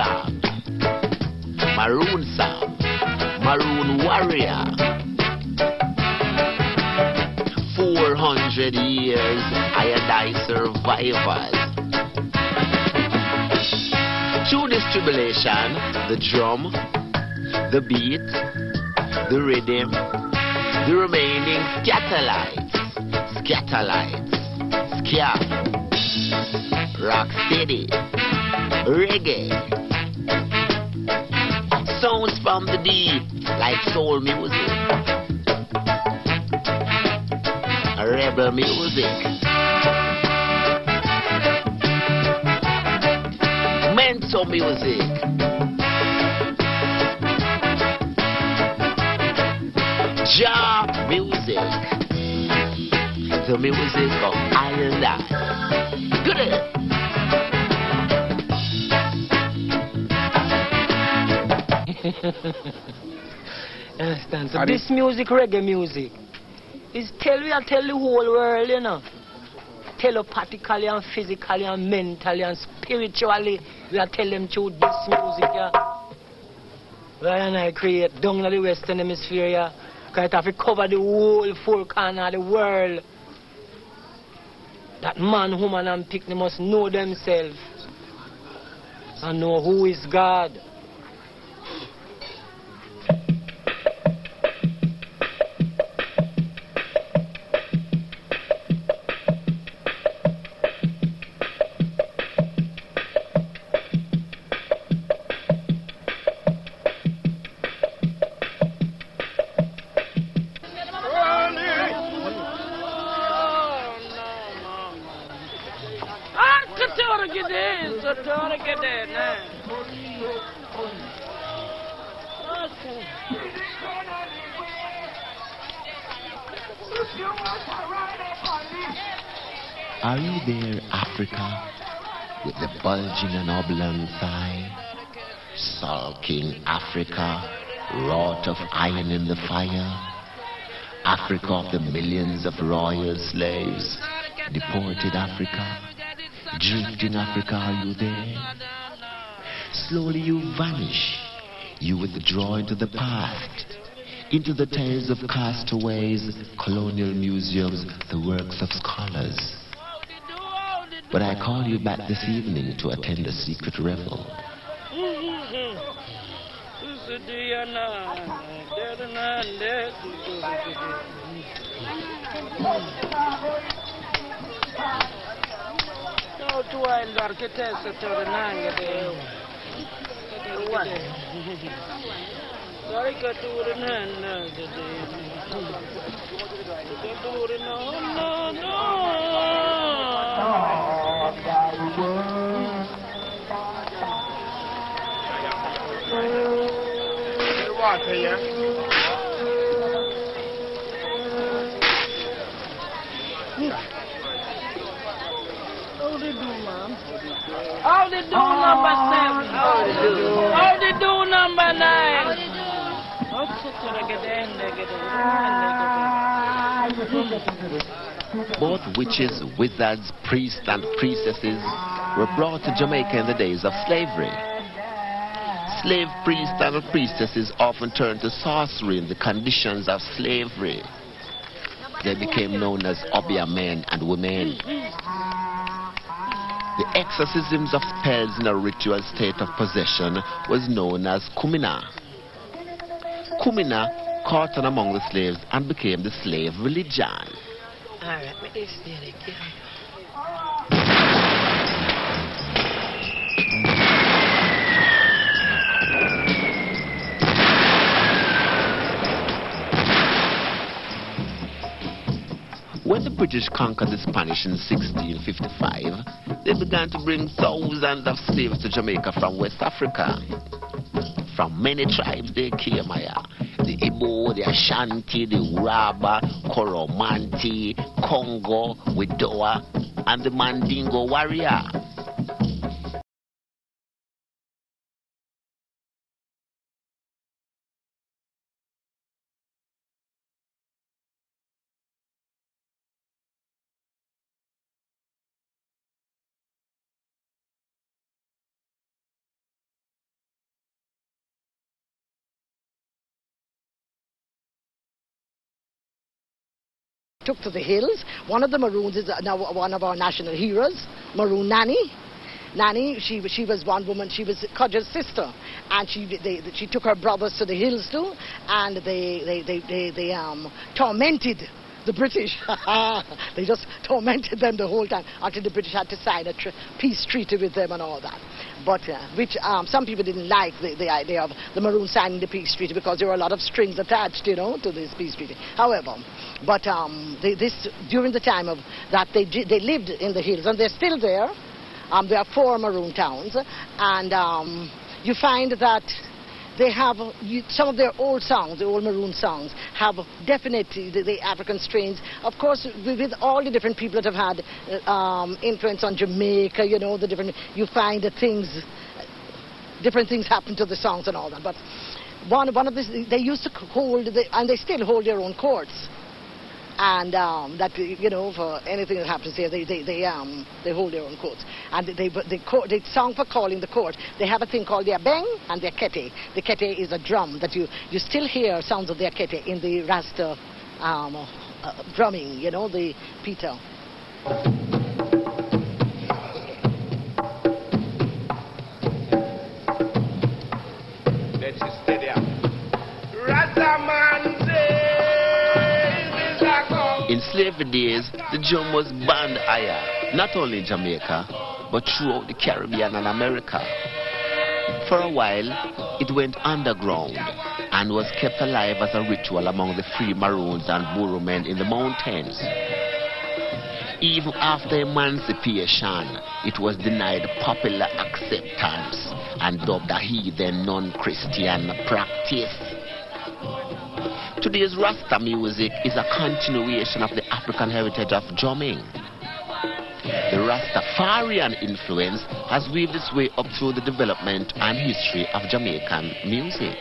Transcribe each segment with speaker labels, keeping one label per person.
Speaker 1: song. Maroon song. Maroon warrior. 400 years I and I survivors. Through this tribulation, the drum, the beat, the rhythm, the remaining scatterlights, ska, rock steady, reggae, sounds from the deep like soul music, rebel music, mental music, job music, the music of I and I. Good it.
Speaker 2: Understand? So this music, reggae music, is tell the whole world, you know. Telepathically and physically and mentally and spiritually, we are telling them through this music, yeah. Where and I create down in the Western Hemisphere, yeah. Because it have to cover the whole four corner of the world. That man, woman and picnic must know themselves and know who is God.
Speaker 1: Are you there, Africa, with the bulging and oblong thigh? Sulking Africa, wrought of iron in the fire? Africa of the millions of royal slaves, deported Africa, drifting Africa, are you there? Slowly you vanish, you withdraw into the past, into the tales of castaways, colonial museums, the works of scholars. But I call you back this evening to attend a secret revel.
Speaker 2: How they do number 7? How they do number 9?
Speaker 1: Both witches, wizards, priests and priestesses were brought to Jamaica in the days of slavery. Slave priests and priestesses often turned to sorcery in the conditions of slavery. They became known as obia men and women. The exorcisms of spells in a ritual state of possession was known as kumina. Kumina caught on among the slaves and became the slave religion.
Speaker 2: Alright, let me stay again.
Speaker 1: When the British conquered the Spanish in 1655, they began to bring thousands of slaves to Jamaica from West Africa. From many tribes they came here. The Igbo, the Ashanti, the Uraba, Koromanti, Congo, Widowa, and the Mandingo warrior.
Speaker 3: took to the hills. One of the Maroons is now one of our national heroes, Maroon Nanny. Nanny, she was one woman, she was Codger's sister, and she took her brothers to the hills too, and they tormented the British. They just tormented them the whole time until the British had to sign a peace treaty with them and all that. But which some people didn't like the idea of the Maroons signing the peace treaty because there were a lot of strings attached, you know, to this peace treaty. However, but during the time of that, they lived in the hills, and they're still there. There are 4 Maroon towns, and you find that they have some of their old songs, the old Maroon songs, have definitely the African strains. Of course, with all the different people that have had influence on Jamaica, you know, you find that different things happen to the songs and all that. But one of this, they used to hold, and they still hold their own courts. And that, you know, for anything that happens there, they hold their own courts. And the song for calling the court, they have a thing called their beng and their kete. The kete is a drum that you still hear sounds of their kete in the Rasta drumming, you know, the Peter.
Speaker 4: Let's steady up. Rasta man say.
Speaker 1: In slavery days, the drum was banned higher, not only in Jamaica, but throughout the Caribbean and America. For a while, it went underground and was kept alive as a ritual among the free Maroons and Boer men in the mountains. Even after emancipation, it was denied popular acceptance and dubbed a heathen non-Christian practice. Today's Rasta music is a continuation of the African heritage of drumming. The Rastafarian influence has weaved its way up through the development and history of Jamaican music.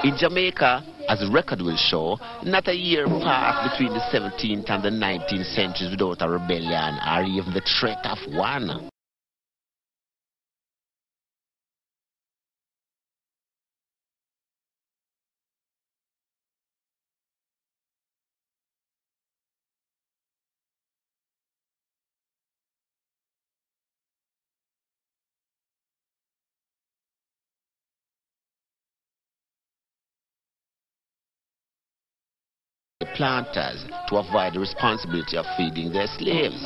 Speaker 1: In Jamaica, as the record will show, not a year passed between the 17th and the 19th centuries without a rebellion or even the threat of one. The planters to avoid the responsibility of feeding their slaves.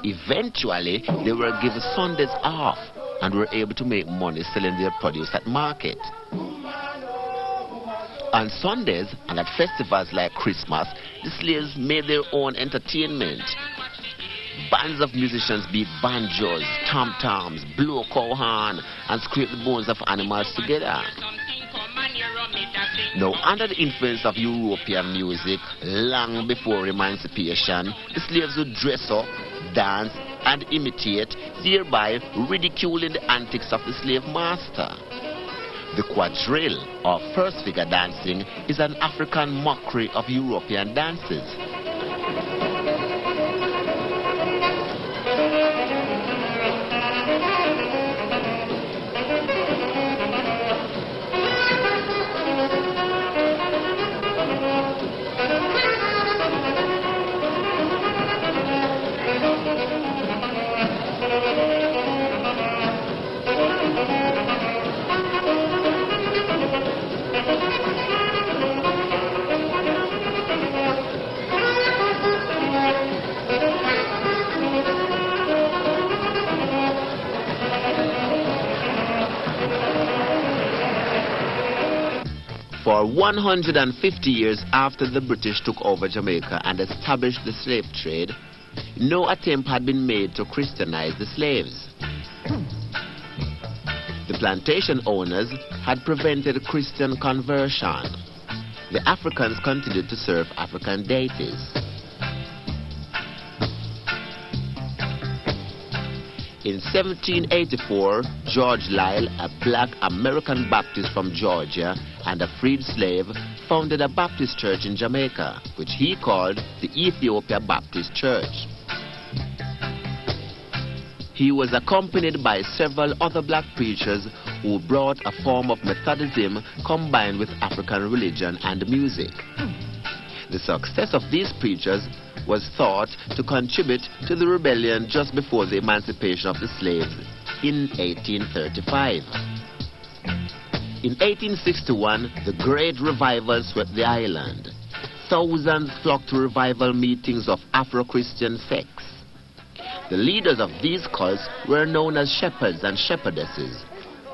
Speaker 1: Eventually, they were given Sundays off and were able to make money selling their produce at market. On Sundays and at festivals like Christmas, the slaves made their own entertainment. Bands of musicians beat banjos, tom-toms, blow cow horn, and scrape the bones of animals together. Now, under the influence of European music, long before emancipation, the slaves would dress up, dance, and imitate, thereby ridiculing the antics of the slave master. The quadrille, or first figure dancing, is an African mockery of European dances. For 150 years after the British took over Jamaica and established the slave trade, no attempt had been made to Christianize the slaves. The plantation owners had prevented Christian conversion. the Africans continued to serve African deities. In 1784, George Lyle, a black American Baptist from Georgia and a freed slave, founded a Baptist church in Jamaica, which he called the Ethiopia Baptist Church. He was accompanied by several other black preachers who brought a form of Methodism combined with African religion and music. The success of these preachers was thought to contribute to the rebellion just before the emancipation of the slaves in 1835. In 1861, the Great Revival swept the island. Thousands flocked to revival meetings of Afro-Christian sects. The leaders of these cults were known as shepherds and shepherdesses,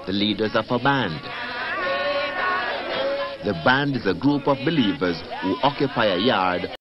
Speaker 1: the leaders of a band. The band is a group of believers who occupy a yard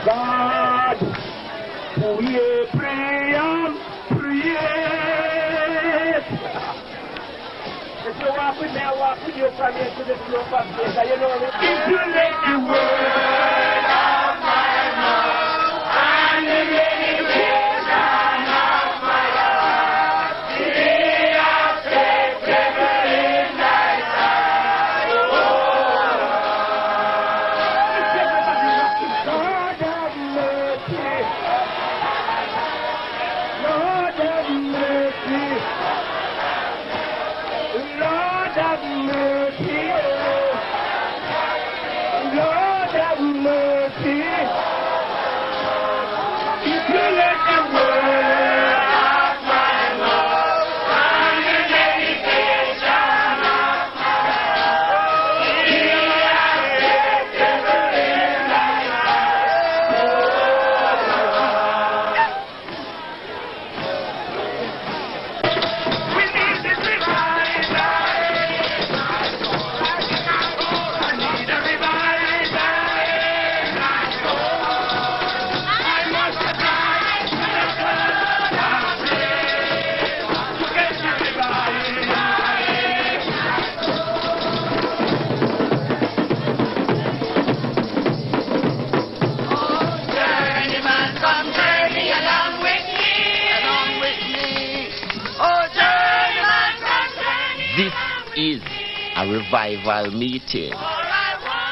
Speaker 4: God, we pray and pray. If you walk with me, I walk with you from here to the slope of place. You know, if you let the word of my mouth and the meditation of my heart be acceptable in thy sight, Lord have mercy. Lord have mercy. Lord have mercy. Lord have mercy. If you let the word of my mouth and the meditation of my heart be acceptable in thy sight. We need this revival. I need a revival. I must rise to the blood of prayer to get the revival. Journeyman, come journey along with me. Along with me. Oh, journeyman, come journey.
Speaker 1: This is a revival meeting.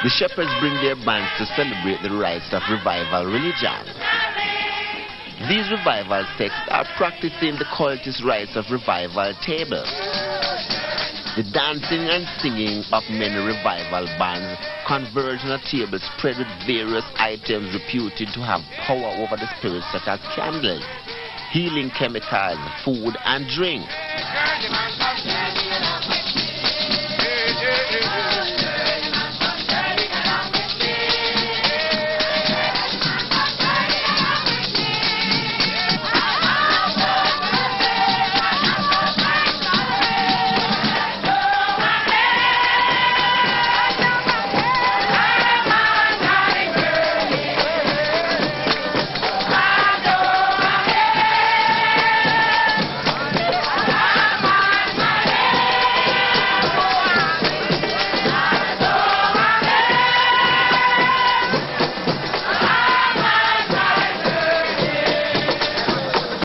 Speaker 1: The shepherds bring their bands to celebrate the rites of revival religion. These revival sects are practicing the cultist rites of revival tables. The dancing and singing of many revival bands converge on a table spread with various items reputed to have power over the spirits, such as candles, healing chemicals, food and drink.
Speaker 4: Journeyman, come